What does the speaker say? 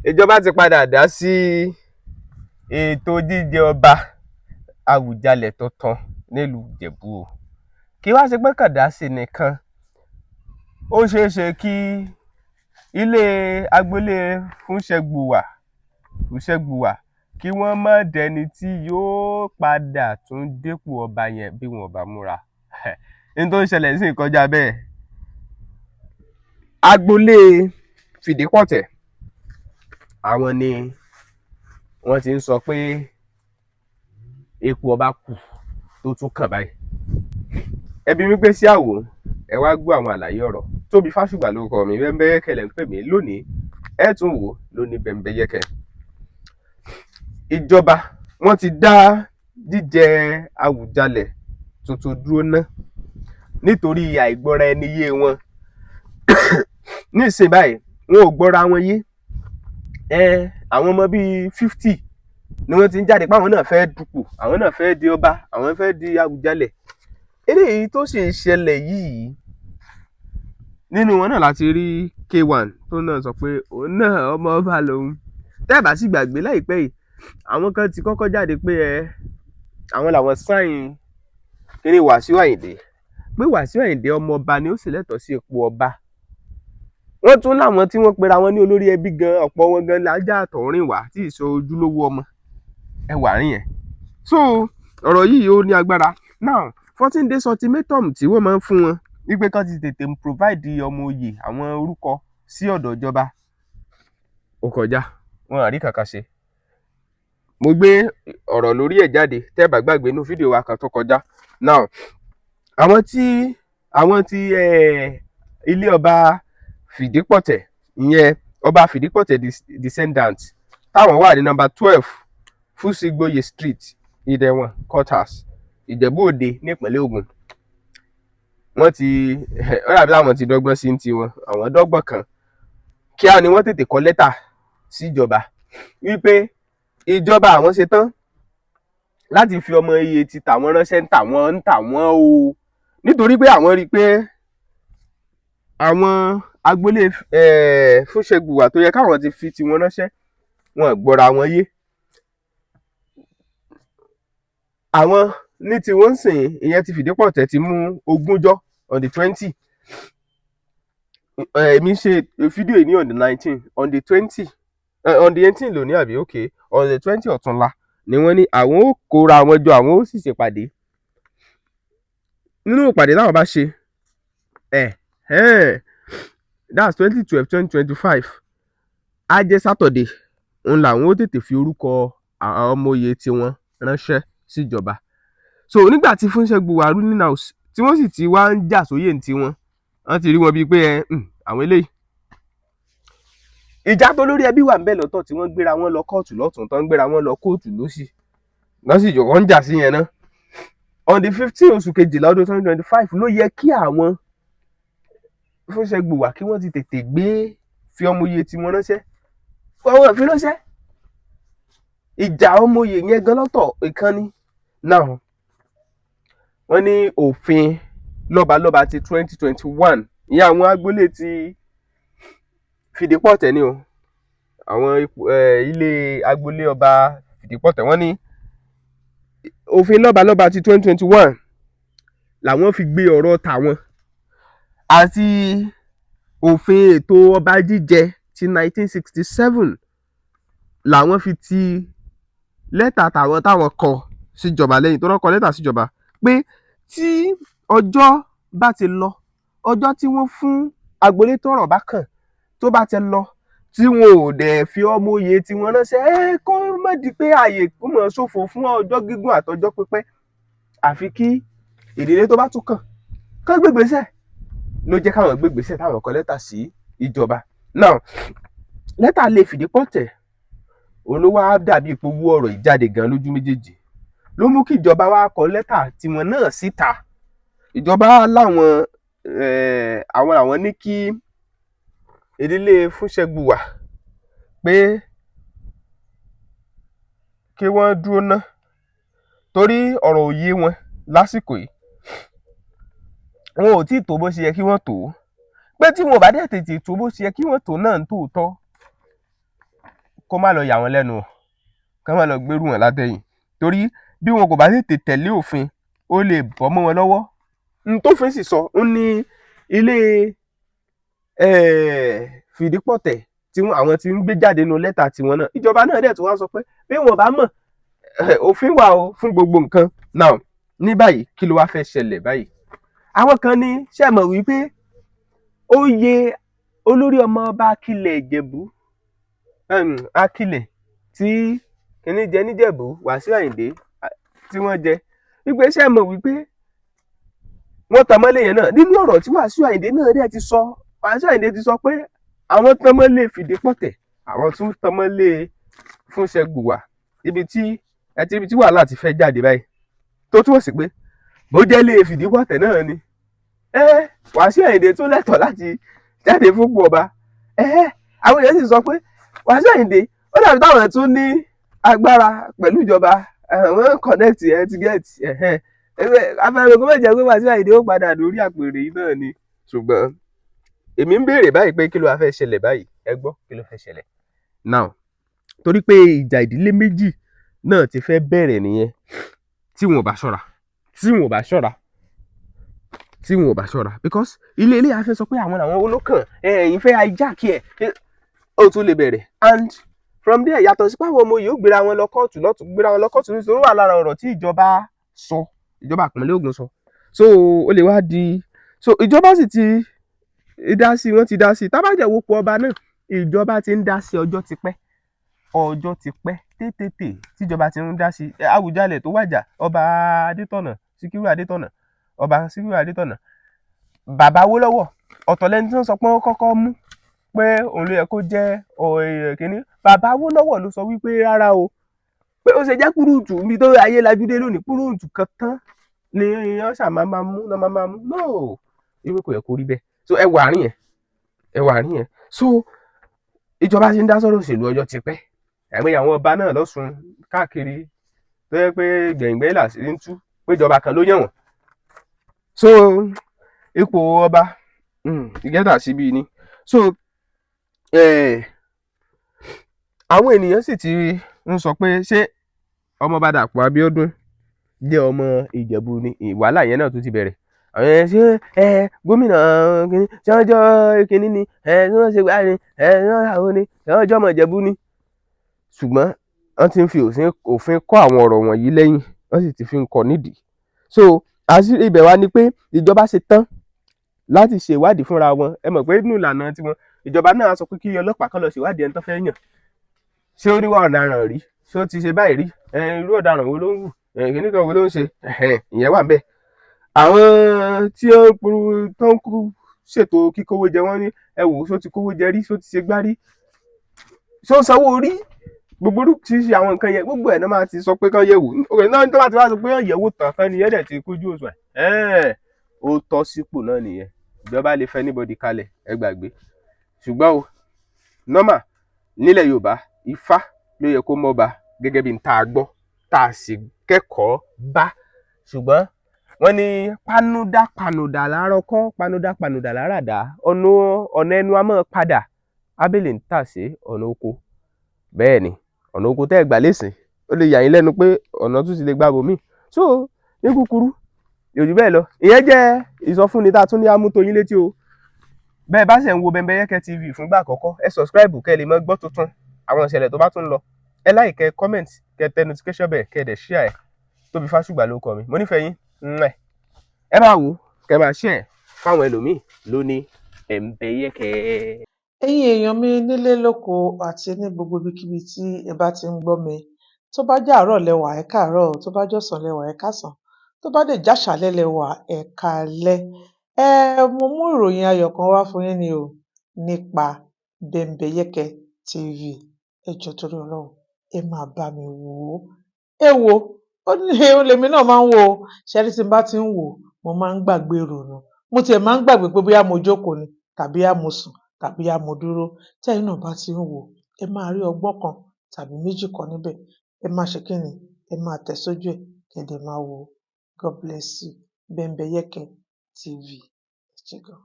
Ìjọba ti padà dá sí ètò jíjẹ ọba Àwùjalẹ̀ tuntun nílùú Ìjẹ̀bú o. Kì í wá ṣe pé kàn dá sí nìkan, ó ṣeé ṣe kí ilé agboolé Fúnṣẹ́gbuwà kí wọ́n má dẹni tí yóò padà tún dépò ọba yẹn bí wọn ò bá múra. N tó ń ṣẹlẹ̀ sí kọjá bẹ́ẹ̀. Agboolé Fìdípọ̀tẹ̀, àwọn ni wọ́n ti ń sọ pé ipò ọba kù tó tún kàn báyìí. Ẹ bi mí pé sí àwò, ẹ wá gbọ́ àwọn àlàyé ọ̀rọ̀. Tóbi Fásùgbà lórúkọ mi, Bẹ́mbẹ́yẹ́kẹ́ lẹ̀ ń pè mí lónìí. Ẹ tún wò lóní Bẹ́mbẹ́yẹ́kẹ́. Ìjọba wọ́n ti dá jíjẹ Àwùjalẹ̀ tuntun dúró ná nítorí àìgbọ́ra ẹni yé wọn. Nísìnyí báyìí, wọn ò gbọ́ra wọn yé. Àwọn ọmọ bíi 50 ni wọ́n ti ń jáde pé àwọn náà fẹ́ dupò, àwọn náà fẹ́ di ọba, àwọn fẹ́ di Àwùjalẹ̀. Eléyìí tó sì ń ṣẹlẹ̀ yìí, nínú wọn náà láti rí K1 tó náà sọ pé òun náà ọmọ ọba lòun. Tẹ́ ẹ bá sì gbàgbé láìpẹ́ yìí, àwọn kan ti kọ́kọ́ jáde pé àwọn làwọn sáìn kíní Wàsíù Àyìndé, pé Wàsíù Àyìndé ọmọ ọba ni ó sì lẹ́tọ̀ọ́ sí ipò ọba. Wọ́n tún láwọn tí wọ́n pera wọn ní olórí ẹbí gan, ọ̀pọ̀ wọn gan lájà àtọ̀rìn wá tí ì sọ ojúlówó ọmọ. Ẹ wà rí yẹn. So ọ̀rọ̀ yìí ó ní agbára. Now 14 days ultimatum tí wọ́n máa ń fún wọn wípé kán ti tètè provide ọmọ oyè àwọn orúkọ sí ọ̀dọ̀ ìjọba, ó kọjá, wọn àrí kankan ṣe. Mo gbé ọ̀rọ̀ lórí ẹ̀ jáde, tẹ́ bá gbàgbé inú fídíò wa kan tó kọjá. Now àwọn tí ilé ọba Fìdípọ̀tẹ̀, ìyẹn ọba Fìdípọ̀tẹ̀ descendant, táwọn wà ní number 12 Fúsìgbòyè street, Ìdẹ̀wọ̀n quarters, Ìjẹ̀bú Òde nípínlẹ̀ Ògùn. Wọ́n ti ọ̀rẹ́ àwọn ti dọ́gbọ́n sí ti wọn, àwọn dọ́gbọ́n kan. Kíá ni wọ́n tètè kọ lẹ́tà síjọba wípé ìjọba àwọn ṣe tán láti fi ọmọ iye ti tàwọn ránṣẹ́ ń tàwọn o, nítorí pé àwọn rí i pé àwọn agboolé Fúnṣẹ́gbuwà tó yẹ káwọn ti fi tiwọn ránṣẹ́, wọn gbọ́ra wọn yé. Àwọn ní tiwọn sìn, ìyẹn ti Fìdípọ̀tẹ̀ ti mú ogúnjọ́ on the 20. Èmi ṣe fídíò yìí ní on the 19, on the 20, on the 18 lónìí àbí okay, on the 20 ọ̀túnla ni wọ́n ní àwọn ó kóra wọn jọ, àwọn ó sì ṣèpàdé. Nínú ìpàdé táwọn bá ṣe, that's 2012 2025, á jẹ́ Saturday, òun làwọn ó tètè fi orúkọ àwọn ọmọ oyè tiwọn ránṣẹ́ síjọba. So nígbà tí Fúnṣẹ́gbuwà ruling house tí wọ́n sì ti wá ń jà sóyè ní tiwọn, wọ́n ti rí wọn bíi pé àwọn eléyìí. Ìjà tó lórí ẹbí wà ń bẹ lọ́tọ̀ tí wọ́n gbéra wọn lọ kóòtù lọ́tún, tó ń gbéra wọn lọ kóòtù lósì, wọ́n sì jọ ń jà sí yẹn náà. On the 15 oṣù kejìlá ọdún 2025 ló yẹ kí àwọn Fúnṣẹ́gbuwà kí wọ́n ti tètè fi ọmọ oyè tiwọn ránṣẹ́. Wọ́n fi ránṣẹ́. Ìjà ọmọ oyè yẹn gan lọ́tọ̀ ìkànnì. Now wọ́n ní òfin lọ́balọ́ba ti 2021, ìyẹn àwọn agboolé ti Fìdípọ̀tẹ̀ ni o, àwọn ilé agboolé ọba Fìdípọ̀tẹ̀, wọ́n ní òfin lọ́balọ́ba ti 2021 làwọn fi gbé ọ̀rọ̀ tàwọn, àti òfin ètò ọba jíjẹ ti 1967 làwọn fi ti lẹ́tà táwọn kọ síjọba lẹ́yìn tó rán kọ lẹ́tà síjọba pé tí ọjọ́ bá ti lọ, ọjọ́ tí wọ́n fún agboolé tọ́rọ̀ bá kàn tó bá ti lọ, tí wọn ò dẹ̀ fi ọmọ oyè tí wọ́n ránṣẹ́, kó má di pé ààyè kó mọ̀ ṣòfò fún ọjọ́ gígùn àtọjọ́ pípẹ́, àfi kí ìdílé tó bá tún kán gbégbèsè. Ló jẹ́ káwọn gbégbèsè táwọn kọ lẹ́tà sí ìjọba. Now lẹ́tà lé Fìdípọ̀tẹ̀ òun ló wá dàbí ipò owó ọ̀rọ̀ ìjáde gan lójú méjèèjì, ló mú kí ìjọba wá kọ lẹ́tà tiwọn náà síta. Ìjọba láwọn àwọn ní kí ìdílé Fúnṣẹ́gbuwà pé kí wọ́n dúró ná, torí ọ̀rọ̀ ò yé wọn lásìkò yìí. Wọn ò tí ì tó bó ṣe yẹ kí wọ́n tó, pé tí wọn ò bá dẹ̀ tètè tó bó ṣe yẹ kí wọ́n tó náà ń tòótọ́ kó má lọ yà wọ́n lẹ́nu o, kán má lọ gbérù wọn látẹ̀yìn, torí bí wọn kò bá tètè tẹ̀lé òfin ó lè bọ́ mọ́ wọn lọ́wọ́. N tófin sì sọ ó ní ilé fìdípọ̀tẹ̀ tí àwọn ti ń gbé jáde nínú lẹ́tà tiwọn náà, ìjọba náà dẹ̀ tún wá sọ pé bí wọn bá mọ̀ òfin wà o fún gbogbo nǹkan. Now ní báyìí kí ló wá fẹ́ ṣẹlẹ̀ báyìí? Àwọn kan ní ṣé ẹ mọ̀ wípé oyè olórí ọmọ ọba Akilẹ̀ Ìjẹ̀bú Akilẹ̀ tí kìíní jẹ níjẹ̀bú Wàsíù Àyìndé tí wọ́n jẹ wípé ṣé ẹ mọ̀ wípé wọ́n tan mọ́lé yẹn náà nínú ọ̀rọ̀ tí Wàsíù Àyìndé náà dẹ̀ ti sọ. Wàsíù Àyìndé ti sọ pé àwọn tan mọ́lé Fìdípọ̀tẹ̀, àwọn tún tan mọ́lé Fúnṣẹ́gbùwà, ibi tí wàhálà ti fẹ́ jáde báyìí, tó túmọ̀ sí pé bó jẹ́ lé Fìdípọ̀tẹ̀ náà ni Wàsíù Àyìndé tún lẹ́tọ̀ọ́ láti jáde fúnpò ọba. Àwọn èèyàn sì sọ pé Wàsíù Àyìndé ó dàbí táwọn tún ní agbára pẹ̀lú ìjọba, àwọn connect etiquette afẹ́rẹ́ kó má jẹ́ pé Wàsíù Àyìndé ó padà lórí àpèrè yìí náà ni. Ṣùgbọ́n èmi ń béèrè báyìí pé kí ló wá fẹ́ ṣẹlẹ̀ báyìí, ẹ gbọ́ kí ló fẹ́ ṣẹlẹ̀. Now torí pé ìjà ìdílé méjì náà ti fẹ́ bẹ̀rẹ̀ nìyẹn tí wọn ò bá ṣọ́ra because ilé afẹ́ sọ pé àwọn àwọn olókàn ẹ̀yìn fẹ́ hijack ẹ̀ ó tún lè bẹ̀rẹ̀, and from there yàtọ̀ sí pé àwọn ọmọ yìí ó gbéra wọn lọ kóòtù nítorí wà lára ọ̀rọ̀ tí ìjọba sọ, ìjọba ìpínlẹ̀ Ògùn sọ, so ó lè wá di so ìjọba sì ti dá sí, wọ́n ti dá sí, tábàjẹ́ wopọ̀ ọba náà ìjọba ti ń dá sí ọjọ́ ti pẹ́ tètè tíjọba ti ń dá sí. Àwùjalẹ̀ tó wàjà ọba Síkírù Adétọ̀nà, bàbá Awólọ́wọ̀ ọ̀tọ̀ lẹni tí wọ́n sọ pé wọ́n kọ́kọ́ mú pé òun ló yẹ kó jẹ́ kínní. Bàbá Awólọ́wọ̀ ló sọ wípé rárá o, pé ó ṣe jẹ́ kúrúùtù níbi tó ayé lajú dé lónìí, kúrúùtù kan tán ni wọ́n ṣà máa mú no ìwé kò yẹ kó rí bẹ́ẹ̀. So ẹ wà àárín yẹn so ìjọba ti ń dá sọ́rọ̀ òṣèlú ọjọ́ ti pẹ́. Àìmọye àwọn ọba náà lọ́sùn káàkiri tó yẹ pé gbẹ̀ngbẹ́ làṣírí ń tú pé ìjọba kan ló yàn wọ́n. So ipò ọba ìgẹ́ta síbí ni. So àwọn ènìyàn sì ti ń sọ pé ṣé ọmọọba Dàpọ̀ Abíọ́dún jẹ́ ọmọ Ìjẹ̀bú ni? Wàhálà yẹn náà tún ti bẹ̀rẹ̀. Àwọn yẹn ṣé gómìnà kìíní ṣé wọ́n jọ kìíní ni ṣé wọ́n ṣe gbá ni ṣé wọ́n ṣàwọn ni ṣé wọ́n jọ ọmọ Ìjẹ̀bú ni? Ṣùgbọ́n wọ́n ti ń fi òfin kọ́ àwọn ọ̀rọ̀ wọ̀nyí lẹ́yìn, wọ́n sì ti fi ń kọ́ nídìí. So àṣírí ibẹ̀ wá ni pé ìjọba ṣe tán láti ṣe ìwádìí fúnra wọn. Ẹ mọ̀ pé nínú ìlànà tiwọn ìjọba náà sọ pé kí ọlọ́pàá kan lọ ṣe ìwádìí ẹni tó fẹ́ yàn. Ṣé ó níwà ọ̀daràn rí? Ṣé ó ti ṣe báyìí rí? Irú ọ̀daràn wo ló ń hù? Kìíní kan wo ló ń ṣe? Ìyẹn wà ńbẹ̀. Àwọn tí ó ń ṣètò kíkówó jẹ wọ́n ní ẹ wò ṣó ti kówó jẹ rí, ṣó ti ṣe gbá rí, ṣó sanwó orí, gbogbo oríṣiríṣi àwọn nǹkan yẹn gbogbo ẹ̀ náà máa ti sọ pé kán yẹ̀wò. Òkè náà tó bá ti wá sọ pé kán yẹ̀wò tán kán nìyẹn dẹ̀ ti kújú òṣùwọ̀n ó tọ́ sípò náà nìyẹn. Ìjọba lè fẹ́ anybody kalẹ̀ ẹ gbàgbé. Ṣùgbọ́n o normal nílẹ̀ Yorùbá Ifá ló yẹ kó mọ́ba gẹ́gẹ́ bí n tá a gbọ́ tá a sì kẹ́kọ̀ọ́ bá. Ṣùgbọ́n wọ́n ní panudà láàárọ̀ kọ́ panudà láràdá, ọ̀nà ẹnu a máa padà Ábélì ń tà sí ọ̀nà oko. Bẹ́ẹ̀ ni ọ̀nà oko tẹ́ ẹ gbà lẹ́sìn ó lè yà yín lẹ́nu pé ọ̀nà tún ti lè gbà bòmíì. So ní kúkúrú yòjú bẹ́ẹ̀ lọ, ìyẹn jẹ́ ìsọfúnni tá a tún ní amútó yín létí o. Bẹ́ẹ̀ bá ṣe ń wo Bembeyeke TV fúngbà àkọ́kọ́ ẹ subscribe kẹ́ ẹ lè máa gbọ́ tuntun àwọn ìṣẹ̀lẹ̀ tó bá tún lọ. Ẹ like, kẹ́ comment, kẹ́ tẹ notification bell, kẹ́ dẹ̀ share ẹ̀. Tóbi Fásùgbà ló kọ mi, mo nífẹ̀ẹ́ yín. Ẹ máa wò kẹ́ máa share fáwọn ẹlòmíì lóní Bembeyeke. Ẹ̀yin èèyàn mi nílé lóko àti ní gbogbo ibikíbi tí ẹ bá ti ń gbọ́ mi, tó bá jẹ́ àárọ̀ lẹ́wà ẹ káàárọ̀, tó bá jọ̀sán lẹ́wà ẹ káàsán, tó bá dẹ̀ jáṣálẹ́ lẹ́wà ẹ káalẹ́. Mo mú ìròyìn ayọ̀ kan wá fún yín ni o nípa Bembeyeke TV. Ẹ jọ̀ọ́ torí Ọlọ́run ẹ máa bá mi wò ó. Ẹ wò ó ní lèmi náà máa ń wò ó. Ṣẹ́rí tí n bá ti ń wò ó mo máa ń gbàgbé ìrònú. Mo tiẹ̀ máa ń gbàgbé pé bóyá mo jókòó ni tàbí mo sùn tàbí mo dúró. Tẹ́yin náà bá ti ń wò ó ẹ máa rí ọgbọ́n kan tàbí méjì kan níbẹ̀. Ẹ máa ṣe kí ni? Ẹ máa tẹ̀ sójú ẹ̀ kẹ́ dẹ̀ máa wò ó. God bless you. Bembeyeke TV. Ẹ ṣé gan.